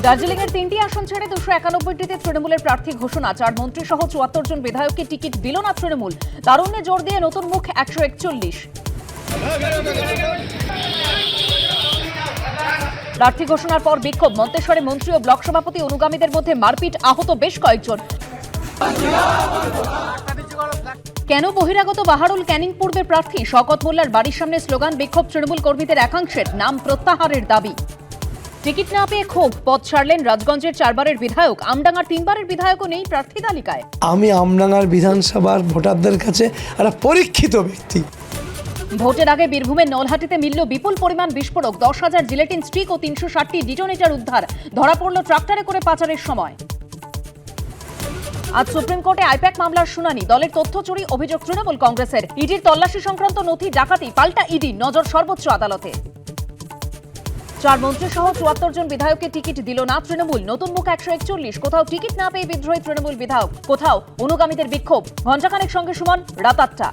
দার্জিলিংয়ের ৩টি আসন ছেড়ে ২৯১টিতে তৃণমূলের প্রার্থী ঘোষণা। ৪ মন্ত্রী সহ ৭৪ জন বিধায়ককে টিকিট দিল না তৃণমূল। তারুণ্যে জোর দিয়ে নতুন মুখ ১৪১। প্রার্থী ঘোষণার পর বিক্ষোভ। মন্তেশ্বরে মন্ত্রী ও ব্লক সভাপতি অনুগামীদের মধ্যে মারপিট, আহত বেশ কয়েকজন। কেন বহিরাগত বাহারুল ক্যানিং পূর্বের প্রার্থী? শওকত মোল্লার বাড়ির সামনে স্লোগান, বিক্ষোভ তৃণমূল কর্মীদের একাংশের। নাম প্রত্যাহারের দাবি। টিকিট না পেয়ে ক্ষোভ, পদ ছাড়লেন রাজগঞ্জের ৪ বারের বিধায়ক। আমডাঙ্গার ৩ বারের বিধায়কও নেই প্রার্থী তালিকায়। আমি আমডাঙ্গার বিধানসভার ভোটারদের কাছে একটা পরীক্ষিত ব্যক্তি। ভোটের আগে বীরভূমের নলহাটিতে মিলল বিপুল পরিমাণ বিস্ফোরক। ১০,০০০ জিলেটিন স্টিক ও ৩৬০টি ডিটোনেটর উদ্ধার। ধরা পড়ল ট্রাক্টরে করে পাচারের সময়। আজ সুপ্রিম কোর্টে আইপ্যাক মামলার শুনানি। দলের তথ্য চুরি অভিযোগ তৃণমূল কংগ্রেসের। ইডির তল্লাশি সংক্রান্ত নথি ডাকাতি, পাল্টা ইডি, নজর সর্বোচ্চ আদালতে। ৪ মন্ত্রী সহ ৭৪ জন বিধায়ককে টিকিট দিল না তৃণমূল। নতুন মুখ ১৪১। কোথাও টিকিট না পেয়ে বিদ্রোহী তৃণমূল বিধায়ক, কোথাও অনুগামীদের বিক্ষোভ। ঘণ্টাখানেক সঙ্গে সুমন, রাত ৮টা।